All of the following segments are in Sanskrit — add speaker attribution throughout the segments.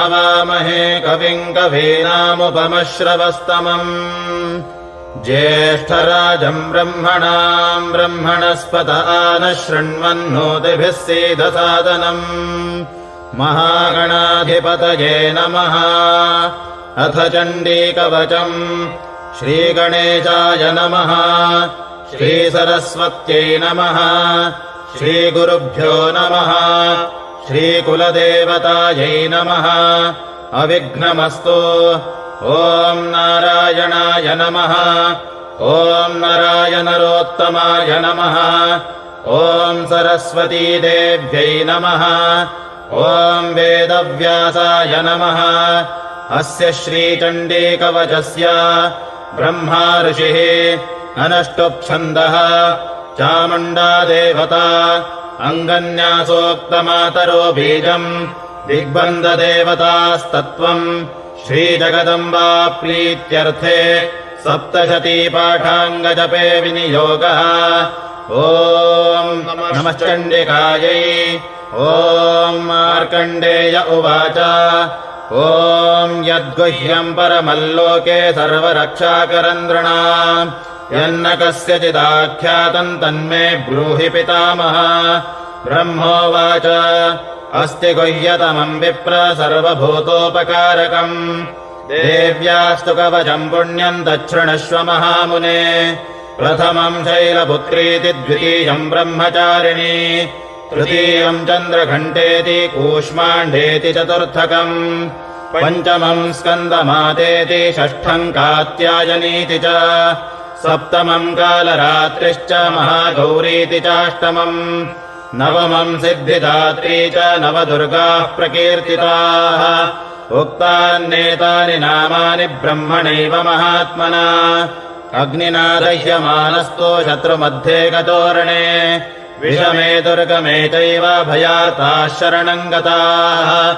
Speaker 1: हवामहे कविम् कवीनामुपमश्रवस्तमम् ज्येष्ठराजम् ब्रह्मणाम् ब्रह्मणस्पत नः शृण्वन्नोतिभिः सीदसादनम् महागणाधिपतये नमः। अथ चण्डीकवचम्। श्रीगणेशाय नमः। श्रीसरस्वत्यै नमः। श्रीगुरुभ्यो नमः। श्रीकुलदेवतायै नमः। अविघ्नमस्तु। ॐ नारायणाय नमः। ॐ नारायणरोत्तमाय नमः। ॐ सरस्वतीदेव्यै नमः। ॐ वेदव्यासाय नमः। अस्य श्रीचण्डीकवचस्य ब्रह्मा ऋषिः, अनष्टुप्छन्दः, चामुण्डा देवता, अङ्गन्यासोक्तमातरो बीजम्, दिग्बन्धदेवतास्तत्त्वम्, श्रीजगदम्बा प्रीत्यर्थे सप्तशतीपाठाङ्गजपे विनियोगः। ॐ नमः चण्डिकायै। ॐ मार्कण्डेय उवाच ॐ यद्गुह्यम् परमल्लोके सर्वरक्षाकरम् नृणाम् यन्न कस्यचिदाख्यातम् तन्मे ब्रूहि पितामह। ब्रह्मोवाच अस्ति गुह्यतमम् विप्र सर्वभूतोपकारकम् देव्यास्तु कवचम् पुण्यम् दच्छृणुष्व महामुने। प्रथमम् शैलपुत्रीति, द्वितीयम् ब्रह्मचारिणी, तृतीयम् चन्द्रघण्टेति, कूष्माण्डेति चतुर्थकम्, पञ्चमम् स्कन्दमातेति, षष्ठम् कात्यायनीति च, सप्तमम् कालरात्रिश्च महागौरीति चाष्टमम्, नवमम् सिद्धिदात्री च नवदुर्गाः प्रकीर्तिताः। उक्तान्नेतानि नामानि ब्रह्मणैव महात्मना अग्निना दह्यमानस्तो शत्रुमध्ये गतोरणे विषमे दुर्गमे चैव भयाताः शरणम् गताः।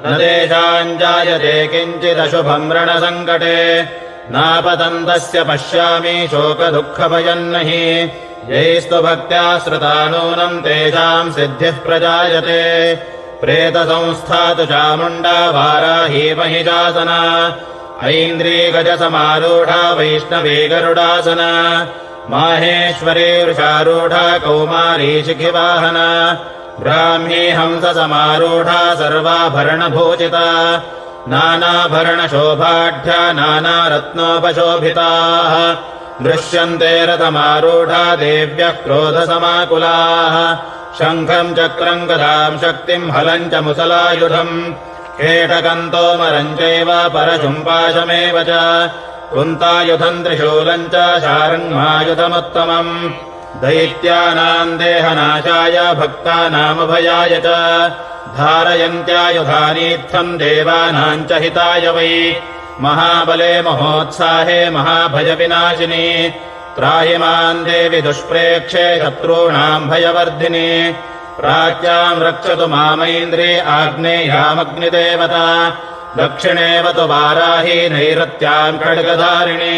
Speaker 1: न तेषाम् जायते किञ्चिदशुभम् रणसङ्कटे नापतन्तस्य पश्यामि शोकदुःखभयम् हि यैस्तु भक्त्या श्रुता नूनम् तेषाम् सिद्धिः प्रजायते। प्रेतसंस्थातु चामुण्डा वाराही महिषासना ऐन्द्रीगजसमारूढा वैष्णवी गरुडासना माहेश्वरी वृषारूढा कौमारी शिखिवाहना ब्राह्मी हंससमारूढा सर्वाभरणभूषिता नानाभरणशोभाढ्या नानारत्नोपशोभिताः दृश्यन्ते रथमारूढा देव्यः क्रोधसमाकुलाः शङ्खम् चक्रम् गदाम् शक्तिम् हलम् च मुसलायुधम् केटकम् तोमरम् चैव परशुम्पाशमेव च कुन्तायुधम् त्रिशूलम् च शार्ङ्मायुधमुत्तमम् दैत्यानाम् देहनाशाय भक्तानामभयाय च धारयन्त्यायुधानीत्थम् देवानाम् च हिताय वै महाबले महोत्साहे महाभयविनाशिनी त्राहि माम् देवि दुष्प्रेक्षे शत्रूणाम् भयवर्धिनी प्राच्याम् रक्षतु मामैन्द्री आग्नेयामग्निदेवता दक्षिणेवतु वाराही नैऋत्याम् खड्गधारिणी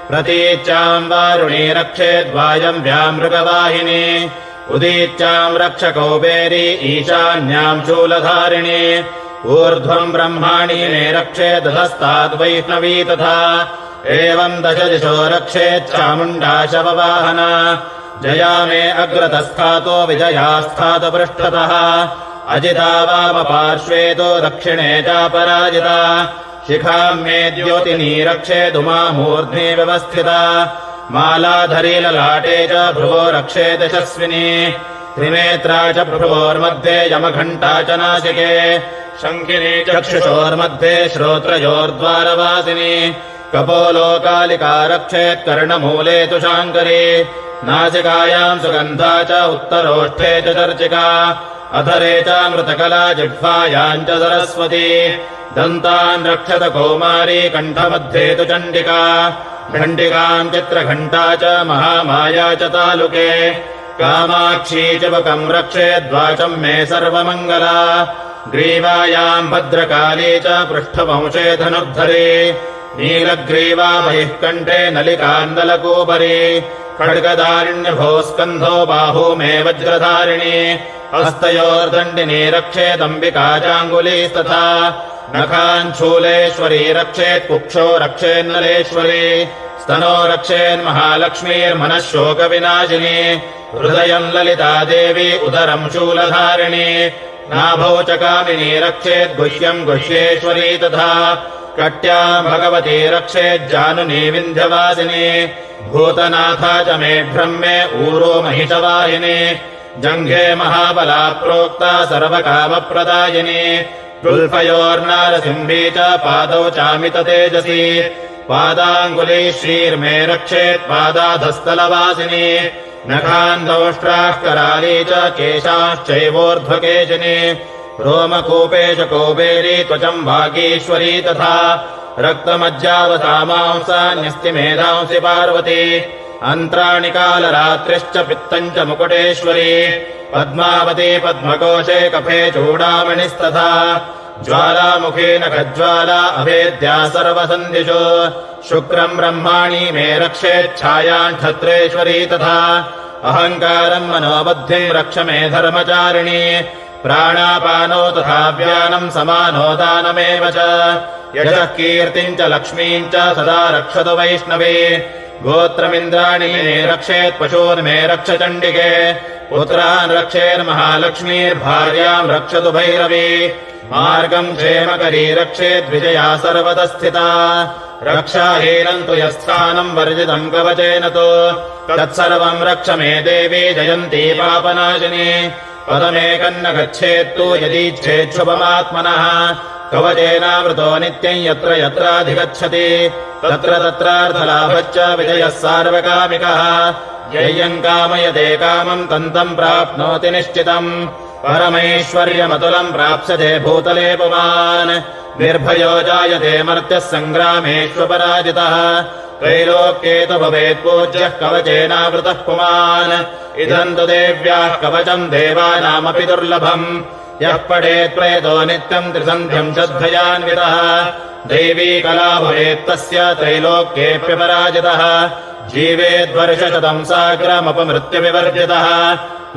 Speaker 1: प्रतीच्याम् वारुणी रक्षेद्वायम् व्यामृगवाहिनी उदीच्याम् रक्ष कौबेरी ईशान्याम् शूलधारिणी ऊर्ध्वम् ब्रह्माणि मे रक्षेदधस्ताद्वैष्णवी तथा एवम् दश दिशो रक्षेच्छामुण्डा शववाहना जया मे अग्रतस्थातो विजयास्थातु पृष्ठतः अजिता वामपार्श्वे तु दक्षिणे चापराजिता शिखाम् मे द्योतिनी रक्षेदुमामूर्ध्नि व्यवस्थिता मालाधरी ललाटे च भ्रुवो रक्षेत् यशस्विनी त्रिनेत्रा च भ्रुवोर्मध्ये यमघण्टा च नासिके शङ्खिनी चक्षुषोर्मध्ये श्रोत्रयोर्द्वारवासिनी कपोलोकालिका रक्षेत् कर्णमूले तु शाङ्करी नासिकायाम् सुगन्धा च उत्तरोष्ठे च चर्चिका अधरे चामृतकला जिह्वायाम् च सरस्वती दन्तान् रक्षत कौमारी कण्ठमध्ये तु चण्डिका घण्टिकाम् चित्रघण्टा च महामाया च तालुके कामाक्षी च मुखम् रक्षेद्वाचम् मे सर्वमङ्गला ग्रीवायाम् भद्रकाली च पृष्ठवंशे धनुर्धरे नीलग्रीवा बहिः कण्ठे नलिकान्दलकूपरी खड्गधारिण्यभो स्कन्धो बाहू मे वज्रधारिणी हस्तयोर्दण्डिनी रक्षेदम्बिका चाङ्गुलीस्तथा नखाञ्छूलेश्वरी रक्षेत् कुक्षो रक्षेन्नलेश्वरी स्तनो रक्षेन्महालक्ष्मीर्मनः शोकविनाशिनी हृदयम् ललिता देवी उदरम् शूलधारिणी नाभौ च कामिनी रक्षेत् गुह्यम् गुह्येश्वरी तथा कट्याम् भगवती रक्षेज्जानुनी विन्ध्यवासिनी भूतनाथा च मेढ्रम् मे ऊरो महिषवाहिनी जङ्घे महाबला प्रोक्ता सर्वकामप्रदायिनी गुल्फयोर्नारसिंही च पादौ चामिततेजसी पादाङ्गुली श्रीर्मे रक्षेत् पादाधस्तलवासिनी नखान्दौष्ट्राः कराली च केशाश्चैवोर्ध्वकेशिनी रोमकूपेश कौबेरी त्वचम् वागीश्वरी तथा रक्तमज्जावसामांसान्यस्तिमेधांसि पार्वती अन्त्राणि कालरात्रिश्च पित्तम् च मुकुटेश्वरी पद्मावती पद्मकोशे कफे चूडामणिस्तथा ज्वालामुखी नखज्वाला अभेद्या सर्वसन्दिषु शुक्रम् ब्रह्माणि मे रक्षेच्छायाञ्छत्रेश्वरी तथा अहङ्कारम् मनोबुद्धिम् रक्ष मे धर्मचारिणी प्राणापानो तथा व्यानम् समानो दानमेव च यशः कीर्तिम् च लक्ष्मीम् च सदा रक्षतु वैष्णवी गोत्रमिन्द्राणि मे रक्षेत् पशून् मे रक्ष चण्डिके पुत्रान् रक्षेर्महालक्ष्मीर्भार्याम् रक्षतु भैरवी मार्गम् क्षेमकरी रक्षेद्विजया सर्वतः स्थिता रक्षाहीनम् तु यस्थानम् वर्जितम् कवचेन तु तत्सर्वम् रक्ष मे देवी जयन्ती पापनाशिनी पदमेकन्न गच्छेत्तु यदीच्छेच्छुभमात्मनः कवचेनावृतो नित्यम् यत्र यत्राधिगच्छति तत्र तत्रार्थलाभश्च विजयः सार्वकामिकः यय्यम् कामयते कामम् तन्तम् प्राप्नोति निश्चितम् परमैश्वर्यमतुलम् प्राप्स्यते भूतले पुमान् निर्भयो जायते मर्त्यः सङ्ग्रामेष्वपराजितः त्रैलोक्ये तु भवेत् पूज्यः कवचेनावृतः पुमान् इदम् तु देव्याः कवचम् देवानामपि दुर्लभम् यः पठेत् प्रेतो नित्यम् त्रिसन्ध्यम् श्रद्धयान्वितः दैवी कला भवेत्तस्य त्रैलोक्येऽप्यपराजितः जीवेद्वर्षशतम् साग्रमपमृत्युविवर्जितः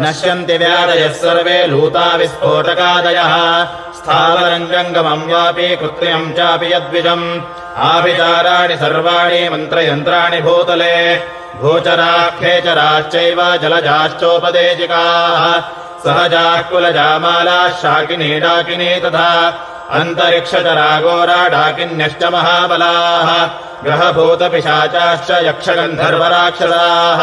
Speaker 1: नश्यन्ति व्याधयः सर्वे लूता विस्फोटकादयः स्थावरम् जङ्गमम् वापि कृत्रिमम् चापि यद्विजम् आभिचाराणि सर्वाणि मन्त्रयन्त्राणि भूतले भूचराः खेचराश्चैव जलजाश्चोपदेशिकाः सहजाः कुलजामालाः शाकिनी डाकिनी तथा अन्तरिक्षचरागोरा डाकिन्यश्च महाबलाः ग्रहभूतपिशाचाश्च यक्षगन्धर्वराक्षसाः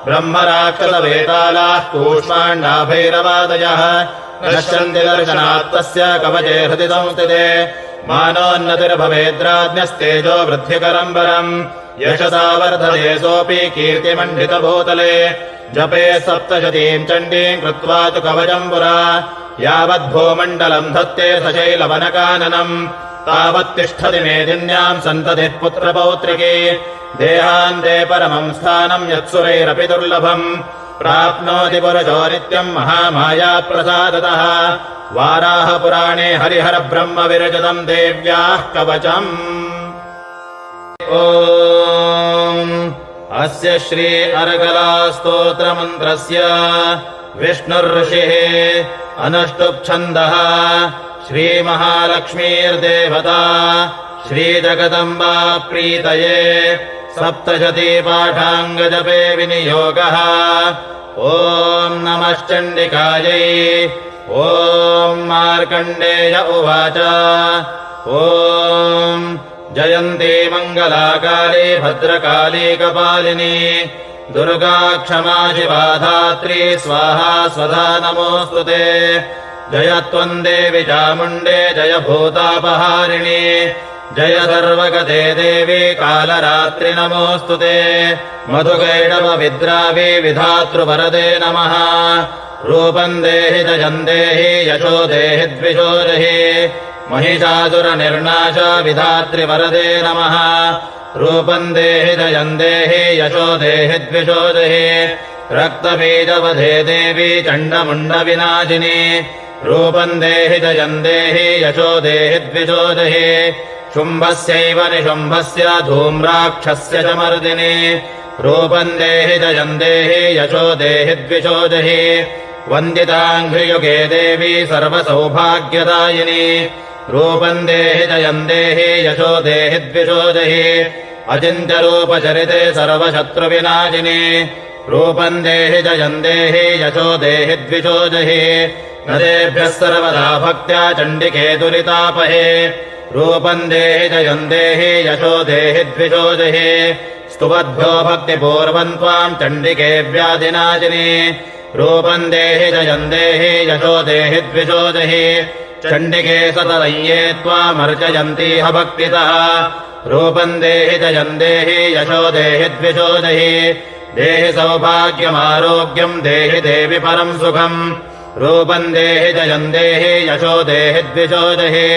Speaker 1: ब्रह्मराक्षसवेतालाः कूष्माण्डाभैरवादयः नश्यन्ति दर्शनात्तस्य कवचे हृदि संस्थिते मानोन्नतिर्भवेद्राज्ञस्तेजो वृद्धिकरम् वरम् यशसा वर्धते सोऽपि कीर्तिमण्डितभूतले जपे सप्तशतीम् चण्डीम् कृत्वा तु कवचम् पुरा यावद्भूमण्डलम् धत्ते सशैलवनकाननम् तावत्तिष्ठति मेदिन्याम् सन्ततिः पुत्रपौत्रिकी देहान्ते परमम् स्थानम् यत्सुरैरपि दुर्लभम् प्राप्नोति पुरुषो नित्यम् महामायाप्रसादतः वाराहपुराणे हरिहरब्रह्मविरचितम् देव्याः कवचम् ॐ अस्य श्री अर्गलास्तोत्रमन्त्रस्य विष्णुर्षिः अनुष्टुप्छन्दः श्रीमहालक्ष्मीर्देवता श्रीजगदम्बा प्रीतये सप्तशती पाठाङ्गजपे विनियोगः ॐ नमश्चण्डिकायै ॐ मार्कण्डेय उवाच ॐ जयन्ती मङ्गलाकाली भद्रकाली कपालिनी दुर्गा क्षमा शिवा धात्री स्वाहा स्वधा नमोऽस्तु ते जय त्वम् देवि चामुण्डे जय भूतापहारिणी जय सर्वगते देवी कालरात्रि नमोऽस्तु ते मधुकैडवविद्रावी विधातृवरदे नमः रूपम् देहि जयम् देहि यशो देहि द्विषो देहि महिषासुरनिर्नाश विधातृवरदे नमः रूपम् देहि जयम् देहि यशो देहि द्विषो देहि रक्तबीजवधे देवी चण्डमुण्डविनाशिनी रूपम् देहि जयम् देहि यशो देहि द्विषो देहि शुम्भस्यैव निशुम्भस्य धूम्राक्षस्य च मर्दिनि रूपम् देहि जयम् देहि यशो देहि द्विषो देहि वन्दिताङ्घ्रियुगे देवी सर्वसौभाग्यदायिनी रूपम् देहि जयम् देहि यशो देहि द्विषो जहि अचिन्त्यरूपचरिते सर्वशत्रुविनाशिने रूपम् देहि जयम् देहि यशो देहि द्विषो जहि नदेभ्यः सर्वदा भक्त्या चण्डिके दुरितापहे रूपम् देहि जयम् देहि यशो देहि द्विषो जहि स्तुवद्भ्यो भक्तिपूर्वम् त्वाम् चण्डिके व्याधिनाशिनि रूपम् देहि जयम् देहि यशो देहि द्विषो जहि चण्डिके सततये त्वामर्चयन्तीह भक्तितः रूपम् देहि जयम् देहि यशो देहि द्विषो जहि देहि सौभाग्यमारोग्यम् देहि देवि परम् सुखम् रूपम् देहि जयम् देहि यशो देहि द्विषो जहि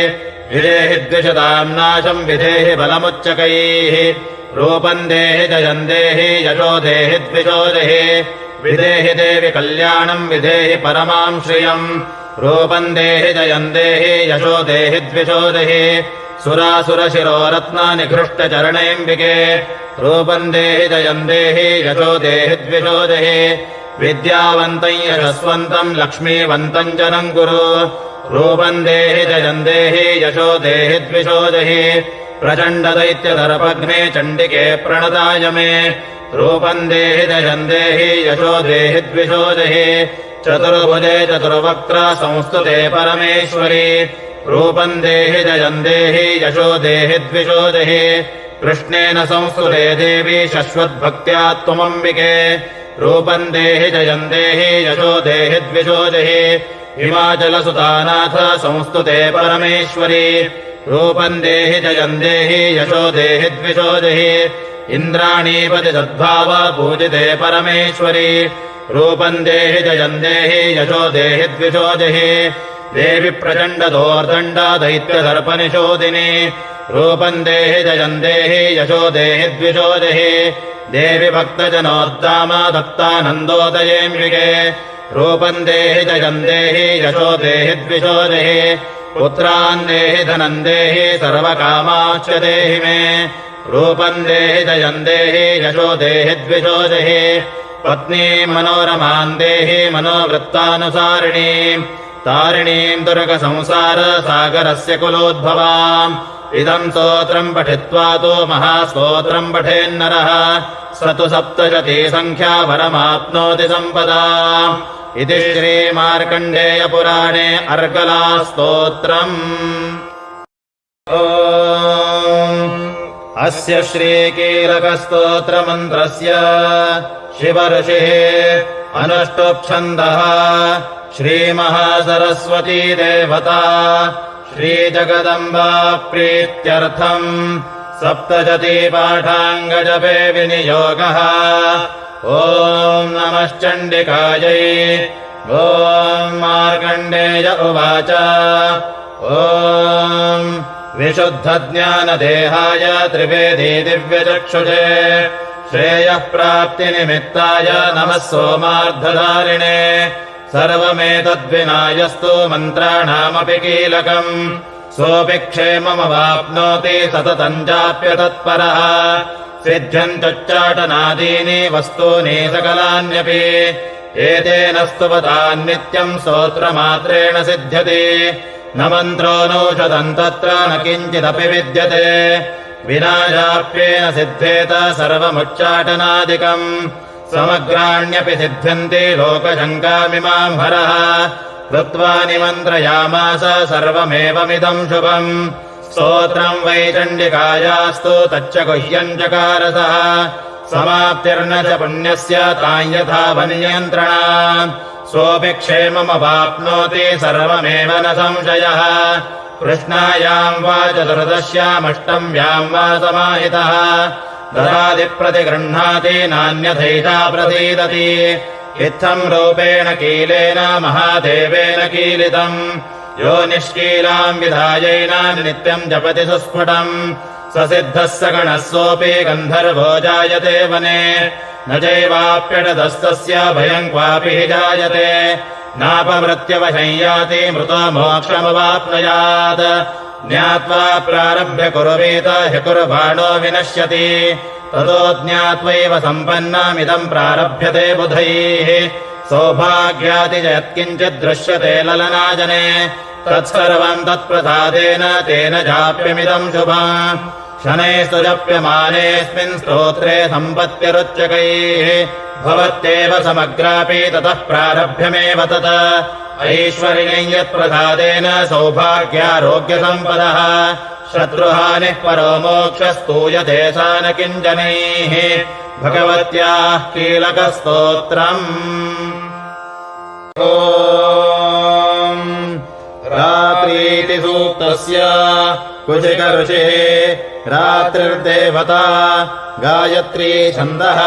Speaker 1: विदेहि द्विषताम् नाशम् विधेहि बलमुच्चकैः रूपम् देहि जयम् देहि यशो देहि द्विषो जहि विदेहि देवि कल्याणम् विधेहि परमाम् श्रियम् रूपम् देहि जयम् देहि यशो देहि द्विषो जहि सुरासुरशिरो रत्नानिघृष्टचरणेऽम्बिके रूपम् देहि जयम् देहि यशो देहि द्विषो जहि विद्यावन्तम् यशस्वन्तम् लक्ष्मीवन्तम् जनम् कुरु रूपम् देहि जयम् देहि यशो देहि द्विषो जहि प्रचण्डदैत्यदर्पघ्ने चण्डिके प्रणदाय मे रूपम् देहि जयम् देहि यशो देहि द्विषो जहि चतुर्भुजे चतुर्वक्त्र संस्तुते परमेश्वरी रूपम् देहि जयम् देहि यशो देहि द्विषो जहि कृष्णेन संस्तुते देवी शश्वद्भक्त्या त्वमम्बिके रूपम् देहि जयम् देहि यशो देहि द्विषो जहि हिमाचलसुतानाथ संस्तुते परमेश्वरी रूपम् देहि जयम् देहि यशो देहि द्विषो जहि इन्द्राणीपति सद्भाव पूजिते परमेश्वरी रूपम् देहि जयम् देहि यशो देहि द्विषो जहि देवि प्रचण्डदोर्दण्ड दैत्यदर्पनिशोदिनी रूपम् देहि जयम् देहि यशो देहि द्विषो जहि देवि भक्तजनोद्दाम दत्तानन्दोदयेऽम्बिके रूपम् देहि जयम् देहि यशो देहि द्विषो जहि पुत्रान् देहि धनम् देहि सर्वकामाश्च देहि मे रूपम् देहि जयम् देहि यशो देहि द्विषो जहि पत्नीम् मनोरमाम् देहि मनोवृत्तानुसारिणीम् तारिणीम् दुर्गसंसार सागरस्य कुलोद्भवाम् इदम् स्तोत्रम् पठित्वा तु महास्तोत्रम् पठेन्नरः स तु सप्तशती सङ्ख्या वरमाप्नोति सम्पदा इति श्रीमार्कण्डेयपुराणे अर्गलास्तोत्रम् अस्य श्रीकीलकस्तोत्रमन्त्रस्य शिवऋषिः अनुष्टुप्छन्दः श्रीमहासरस्वती देवता श्रीजगदम्बा प्रीत्यर्थम् सप्तशतीपाठाङ्गजपे विनियोगः ॐ नमश्चण्डिकायै ॐ मार्कण्डेय उवाच ॐ विशुद्धज्ञानदेहाय त्रिवेदी दिव्यचक्षुषे श्रेयः प्राप्तिनिमित्ताय नमः सोमार्धधारिणे सर्वमेतद्विनायस्तु मन्त्राणामपि कीलकम् सोऽपि क्षेममवाप्नोति सततम् चाप्यतत्परः सिद्ध्यम् चोच्चाटनादीनि वस्तूनि सकलान्यपि एतेन स्तुवताम् नित्यम् स्तोत्रमात्रेण सिद्ध्यति न मन्त्रो नौषधम् तत्र न किञ्चिदपि विद्यते विना चाप्येन सिद्धेत सर्वमुच्चाटनादिकम् समग्राण्यपि सिद्ध्यन्ति लोकशङ्कामिमाम् हरः कृत्वा निमन्त्रयामास सर्वमेवमिदम् शुभम् स्तोत्रम् वै चण्डिकायास्तु तच्च गुह्यम् चकारसः समाप्तिर्न च पुण्यस्य ताम् यथा वन्यन्त्रणा सोऽपि क्षेममवाप्नोति सर्वमेव न संशयः कृष्णायाम् वा चतुर्दश्यामष्टम्याम् वा समाहितः ददादिप्रतिगृह्णाति नान्यथैषा प्रसीदति इत्थम् रूपेण कीलेन महादेवेन कीलितम् यो निष्कीलाम् विधायेन नित्यम् जपति सुस्फुटम् स सिद्धः स गणः सोऽपि गन्धर्वो जायते वने न चैवाप्यटदस्तस्य भयम् क्वापि हि जायते नापमृत्यवशं याति मृतो मोक्षमवाप्नुयात् ज्ञात्वा प्रारभ्य कुर्वीत ह्यकुर्बाणो विनश्यति ततो ज्ञात्वैव सम्पन्नमिदम् प्रारभ्यते बुधैः सौभाग्याति च यत्किञ्चित् दृश्यते ललनाजने तत्सर्वम् तत्प्रसादेन तेन जाप्यमिदम् शुभम् शनैस्तु जप्यमानेऽस्मिन् स्तोत्रे सम्पत्तिरुच्यकैः भवत्येव समग्रापि ततः प्रारभ्यमेव तत् ऐश्वर्यम् यत्प्रसादेन सौभाग्यारोग्यसम्पदः शत्रुहानिः परो मोक्षस्तूयते सा न किञ्जनैः भगवत्याः कीलकस्तोत्रम् ॐ रात्रीति सूक्तस्य कुशिक ऋषिः रात्रिर्देवता गायत्री छन्दः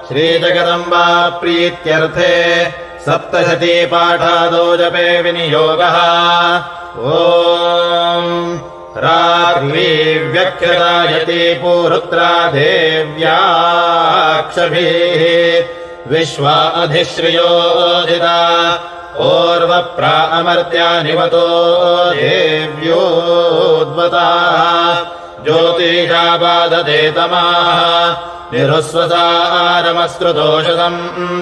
Speaker 1: श्रीजगदम्बा प्रीत्यर्थे सप्तशती पाठादो जपे विनियोगः ॐ रात्री व्यख्यतायति पूरुत्रा देव्याक्षभिः विश्वा अधिश्रियोदिता ओर्वप्रा अमर्त्या निवतो देव्योद्वताः ज्योतिषाबाधते तमाः निरुस्वसारमस्कृतोषधम्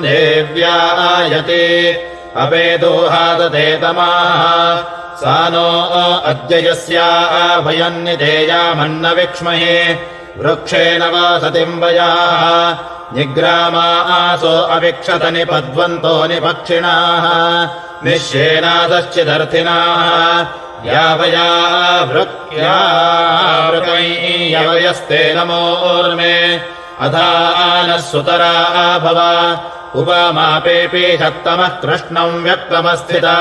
Speaker 1: देव्यायते अपेदोहादते तमाः सा नो अद्य यस्याभयन्निधेयामन्न विक्ष्महे वृक्षेण वासतिम् वयाः निग्रामा आसो अविक्षत निपद्वन्तो निपक्षिणाः निश्येनादश्चिदर्थिनाः यावया वृक्यावृतैयवयस्ते नमोर्मे अथा नः सुतरा भव उपमापेऽपि शक्तमः कृष्णम् व्यक्तमस्थिता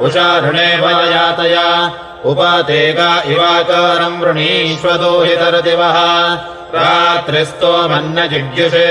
Speaker 1: उषारुणे वयातया उपातेगा इवाकारम् वृणीष्वदोहितरदिवः रात्रिस्तोमन्न जिज्ञुषे